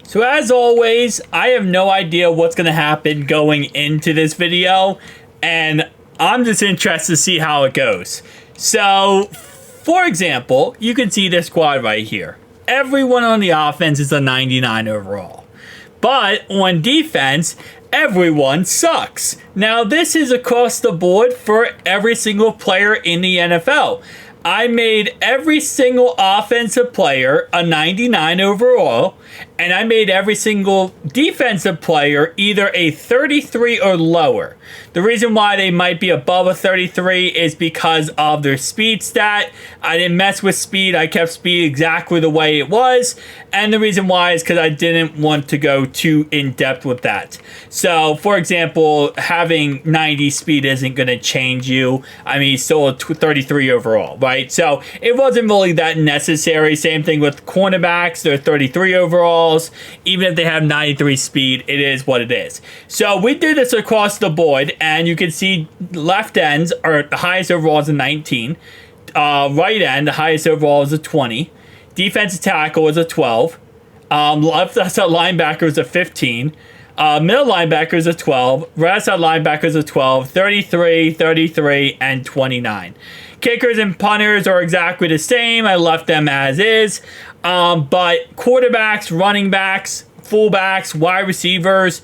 So as always, I have no idea what's going to happen going into this video, and I'm just interested to see how it goes. So, for example, you can see this squad right here. Everyone on the offense is a 99 overall. But on defense, everyone sucks. Now, this is across the board for every single player in the NFL. I made every single offensive player a 99 overall, and I made every single defensive player either a 33 or lower. The reason why they might be above a 33 is because of their speed stat. I didn't mess with speed. I kept speed exactly the way it was. And the reason why is because I didn't want to go too in-depth with that. So, for example, having 90 speed isn't going to change you. I mean, still a 33 overall, right? So, it wasn't really that necessary. Same thing with cornerbacks. They're 33 overalls. Even if they have 93 speed, it is what it is. So, we did this across the board. And you can see left ends are the highest overall is a 19. Right end, the highest overall is a 20. Defensive tackle is a 12. Left side linebacker is a 15. Middle linebacker is a 12. Right side linebacker is a 12. 33, 33, and 29. Kickers and punters are exactly the same. I left them as is. But quarterbacks, running backs, fullbacks, wide receivers,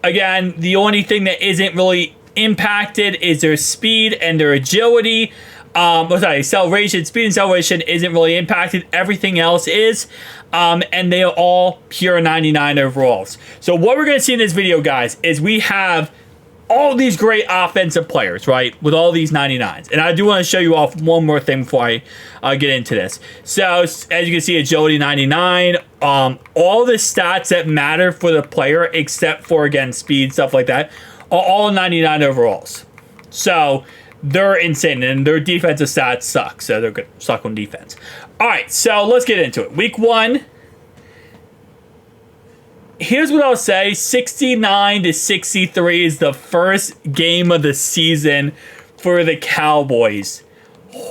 again, the only thing that isn't really impacted is their speed and their agility. Acceleration. Speed and acceleration isn't really impacted. Everything else is. And they are all pure 99 overalls. So what we're going to see in this video, guys, is we have all these great offensive players, right, with all these 99s. And I do want to show you off one more thing before I get into this. So, as you can see, agility 99, all the stats that matter for the player, except for, again, speed, stuff like that, are all 99 overalls. So, they're insane, and their defensive stats suck, so they're good, suck on defense. All right, so let's get into it. Week 1. Here's what I'll say, 69-63 is the first game of the season for the Cowboys.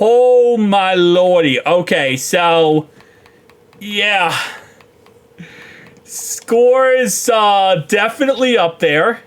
Oh my lordy. Okay, so, yeah. Scores definitely up there.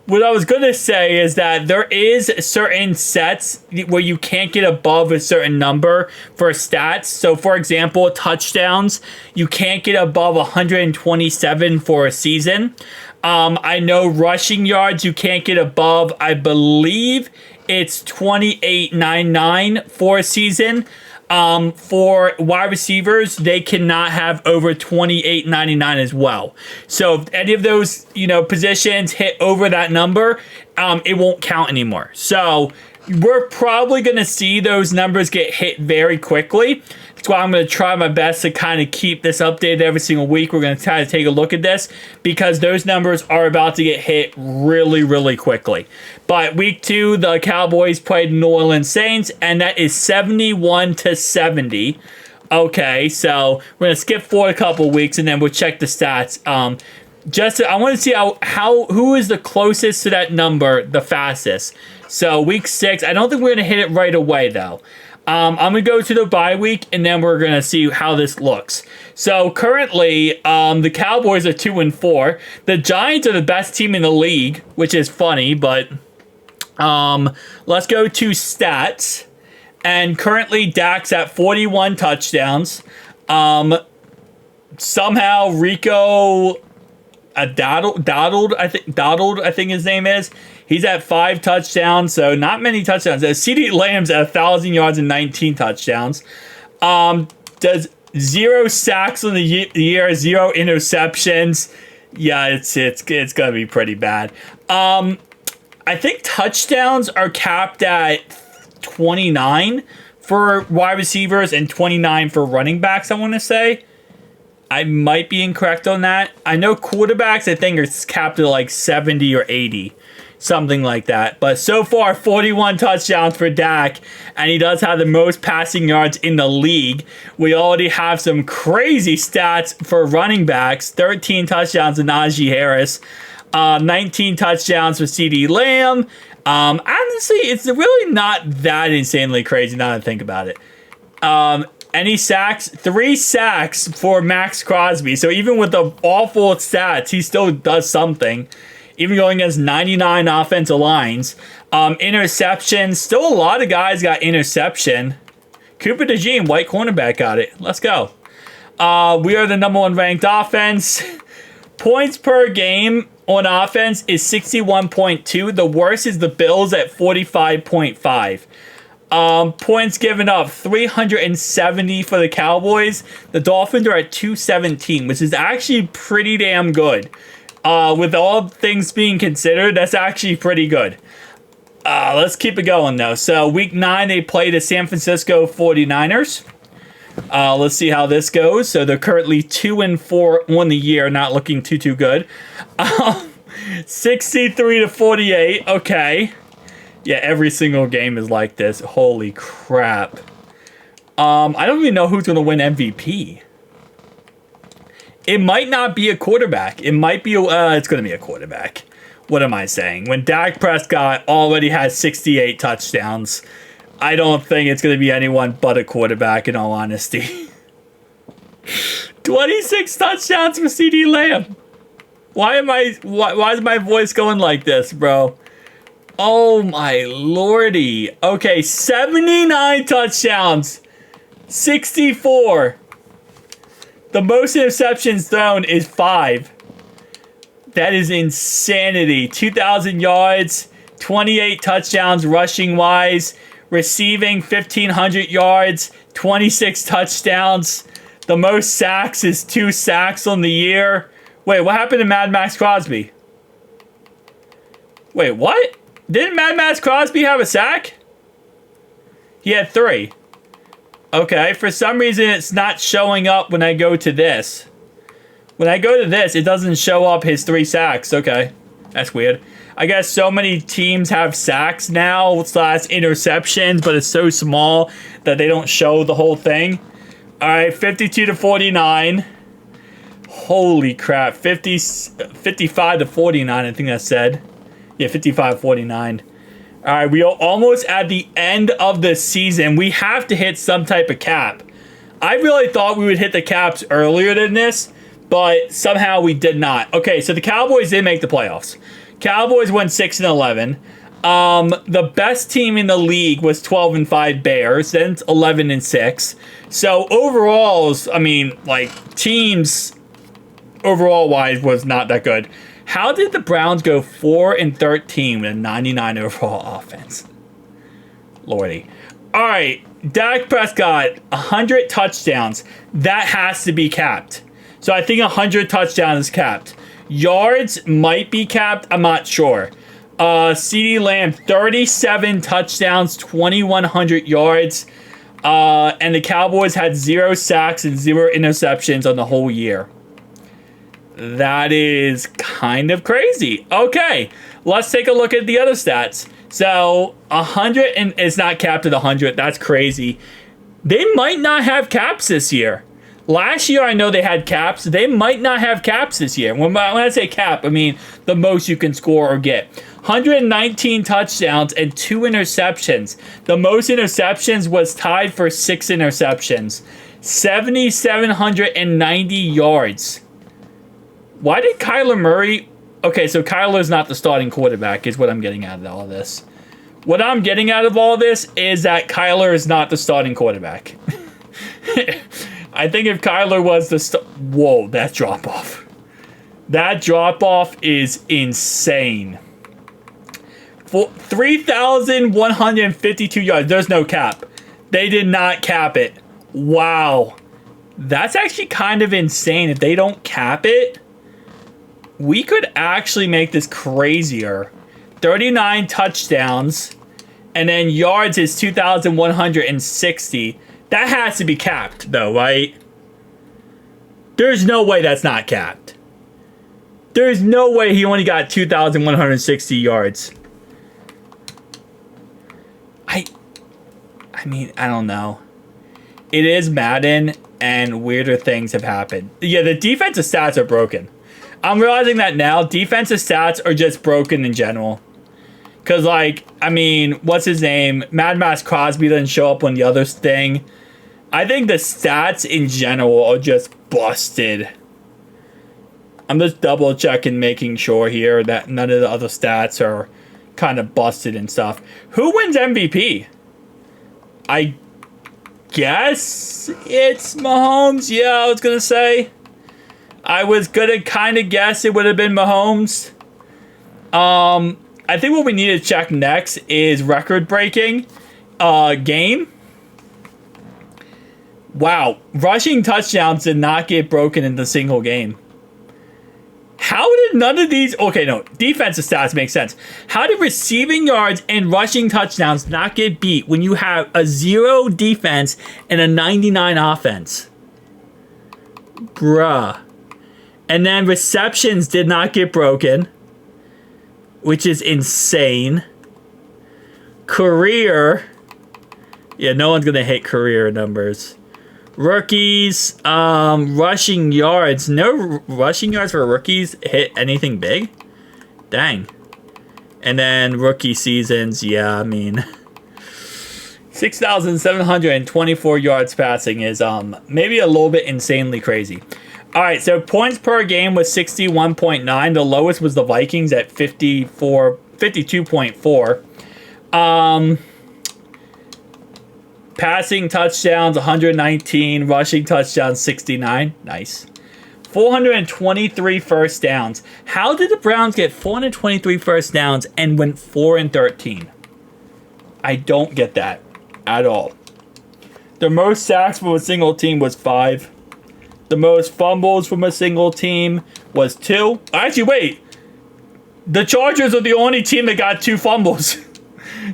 What I was going to say is that there is certain sets where you can't get above a certain number for stats. So, for example, touchdowns, you can't get above 127 for a season. I know rushing yards, you can't get above, I believe it's 28.99 for a season. For wide receivers, they cannot have over 28.99 as well. So if any of those, positions hit over that number, it won't count anymore. So we're probably going to see those numbers get hit very quickly. That's why I'm going to try my best to kind of keep this updated every single week. We're going to try to take a look at this because those numbers are about to get hit really, really quickly. But week 2, the Cowboys played New Orleans Saints, and that is 71-70. Okay, so we're going to skip forward a couple weeks, and then we'll check the stats. I want to see who is the closest to that number the fastest. So week 6, I don't think we're going to hit it right away, though. I'm going to go to the bye week, and then we're going to see how this looks. So, currently, the Cowboys are 2-4. The Giants are the best team in the league, which is funny, but let's go to stats. And currently, Dak's at 41 touchdowns. Somehow, Rico Dowdle, I think his name is. He's at 5 touchdowns, so not many touchdowns. CeeDee Lamb's at 1,000 yards and 19 touchdowns. Does 0 sacks on the year, 0 interceptions. Yeah, it's gonna be pretty bad. I think touchdowns are capped at 29 for wide receivers and 29 for running backs, I want to say. I might be incorrect on that. I know quarterbacks, I think, are capped at like 70 or 80. Something like that. But so far, 41 touchdowns for Dak, and he does have the most passing yards in the league. We already have some crazy stats for running backs. 13 touchdowns to Najee Harris. 19 touchdowns for CeeDee Lamb. Honestly, it's really not that insanely crazy now that I think about it. Any sacks? 3 sacks for Max Crosby. So even with the awful stats, he still does something. Even going against 99 offensive lines. Interception. Still a lot of guys got interception. Cooper DeJean, white cornerback, got it. Let's go. We are the #1 ranked offense. Points per game on offense is 61.2. The worst is the Bills at 45.5. Points given up, 370 for the Cowboys. The Dolphins are at 217, which is actually pretty damn good. With all things being considered, that's actually pretty good. Let's keep it going, though. So, Week 9, they play the San Francisco 49ers. Let's see how this goes. So, they're currently 2-4 on the year, not looking too good. 63-48, okay. Yeah, every single game is like this. Holy crap. I don't even know who's going to win MVP. It might not be a quarterback. It might be, it's going to be a quarterback. What am I saying? When Dak Prescott already has 68 touchdowns, I don't think it's going to be anyone but a quarterback, in all honesty. 26 touchdowns for CeeDee Lamb. Why is my voice going like this, bro? Oh my lordy. Okay, 79 touchdowns. 64. The most interceptions thrown is 5. That is insanity. 2,000 yards, 28 touchdowns rushing wise, receiving 1,500 yards, 26 touchdowns. The most sacks is 2 sacks on the year. Wait, what happened to Mad Max Crosby? Wait, what? Didn't Mad Max Crosby have a sack? He had 3. Okay, for some reason it's not showing up when I go to this. When I go to this, it doesn't show up his 3 sacks. Okay, that's weird. I guess so many teams have sacks now, / interceptions, but it's so small that they don't show the whole thing. All right, 52-49. Holy crap, 55-49, I think that said. Yeah, 55-49. All right, we are almost at the end of the season. We have to hit some type of cap. I really thought we would hit the caps earlier than this, but somehow we did not. Okay, so the Cowboys did make the playoffs. Cowboys went 6-11. The best team in the league was 12-5 Bears. Then it's 11-6. So overall, I mean, like, teams overall wise was not that good. How did the Browns go 4-13 with a 99 overall offense? Lordy. All right, Dak Prescott, 100 touchdowns. That has to be capped. So I think 100 touchdowns is capped. Yards might be capped. I'm not sure. CeeDee Lamb, 37 touchdowns, 2,100 yards. And the Cowboys had 0 sacks and 0 interceptions on the whole year. That is kind of crazy. Okay, let's take a look at the other stats. So 100, and it's not capped at 100. That's crazy. They might not have caps this year. Last year, I know they had caps. They might not have caps this year. When I say cap, I mean the most you can score or get. 119 touchdowns and 2 interceptions. The most interceptions was tied for 6 interceptions. 7,790 yards. Why did Kyler Murray... Okay, so Kyler's not the starting quarterback is what I'm getting out of all this. What I'm getting out of all this is that Kyler is not the starting quarterback. I think if Kyler was the... Whoa, that drop-off. That drop-off is insane. 3,152 yards. There's no cap. They did not cap it. Wow. That's actually kind of insane. If they don't cap it, we could actually make this crazier. 39 touchdowns, and then yards is 2,160. That has to be capped, though, right? There's no way that's not capped. There's no way he only got 2,160 yards. I mean, I don't know. It is Madden, and weirder things have happened. Yeah, the defensive stats are broken. I'm realizing that now. Defensive stats are just broken in general. Because, like, I mean, what's his name? Mad Max Crosby doesn't show up on the other thing. I think the stats in general are just busted. I'm just double checking, making sure here that none of the other stats are kind of busted and stuff. Who wins MVP? I guess it's Mahomes. Yeah, I was going to say. I was going to kind of guess it would have been Mahomes. I think what we need to check next is record-breaking game. Wow. Rushing touchdowns did not get broken in the single game. How did none of these... Okay, no. Defensive stats make sense. How did receiving yards and rushing touchdowns not get beat when you have a 0 defense and a 99 offense? Bruh. And then receptions did not get broken, which is insane. Career. Yeah, no one's going to hit career numbers. Rookies, rushing yards. No rushing yards for rookies hit anything big? Dang. And then rookie seasons, yeah, I mean... 6,724 yards passing is maybe a little bit insanely crazy. Alright, so points per game was 61.9. The lowest was the Vikings at 52.4. Passing touchdowns, 119. Rushing touchdowns, 69. Nice. 423 first downs. How did the Browns get 423 first downs and went 4-13? I don't get that at all. The most sacks from a single team was 5. The most fumbles from a single team was 2. Actually, wait. The Chargers are the only team that got 2 fumbles.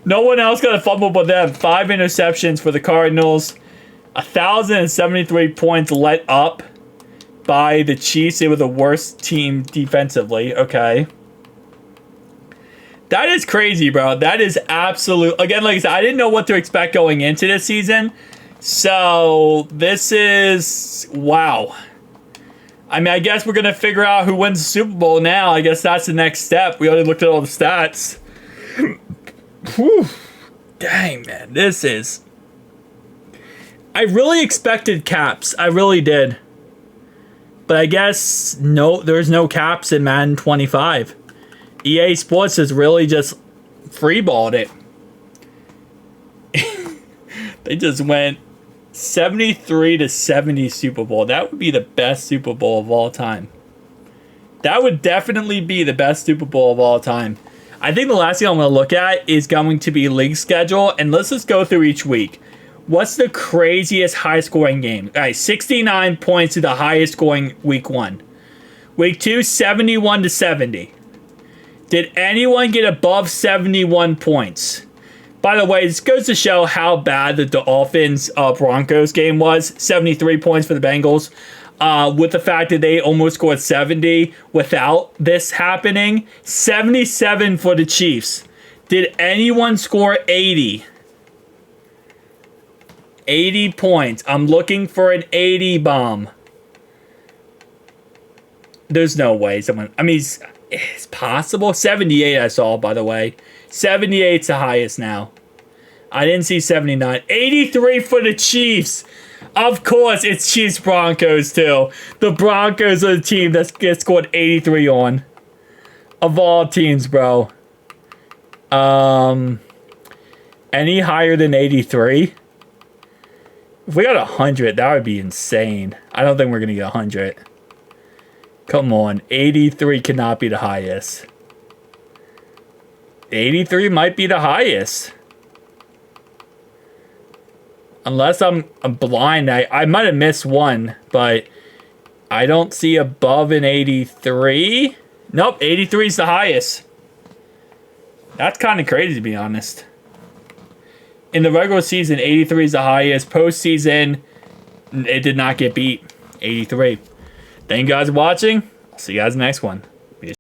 No one else got a fumble but them. 5 interceptions for the Cardinals. 1,073 points let up by the Chiefs. They were the worst team defensively. Okay. That is crazy, bro. That is absolute. Again, like I said, I didn't know what to expect going into this season. So, this is... Wow. I mean, I guess we're going to figure out who wins the Super Bowl now. I guess that's the next step. We already looked at all the stats. Whew. Dang, man. This is... I really expected caps. I really did. But I guess no, there's no caps in Madden 25. EA Sports has really just freeballed it. They just went 73-70 Super Bowl. That would be the best Super Bowl of all time. That would definitely be the best Super Bowl of all time. I think the last thing I'm going to look at is going to be league schedule. And let's just go through each week. What's the craziest high-scoring game? All right, 69 points to the highest scoring week 1. Week 2, 71-70. Did anyone get above 71 points? By the way, this goes to show how bad the Dolphins-Broncos game was. 73 points for the Bengals. With the fact that they almost scored 70 without this happening. 77 for the Chiefs. Did anyone score 80? 80 points. I'm looking for an 80 bomb. There's no way someone... I mean, it's possible. 78 I saw, by the way. 78's the highest now. I didn't see 79. 83 for the Chiefs. Of course, it's Chiefs-Broncos, too. The Broncos are the team that gets scored 83 on. Of all teams, bro. Any higher than 83? If we got 100, that would be insane. I don't think we're going to get 100. Come on. 83 cannot be the highest. 83 might be the highest. Unless I'm blind. I might have missed one, but I don't see above an 83. Nope, 83 is the highest. That's kind of crazy, to be honest. In the regular season, 83 is the highest. Postseason, it did not get beat. 83. Thank you guys for watching. See you guys next one.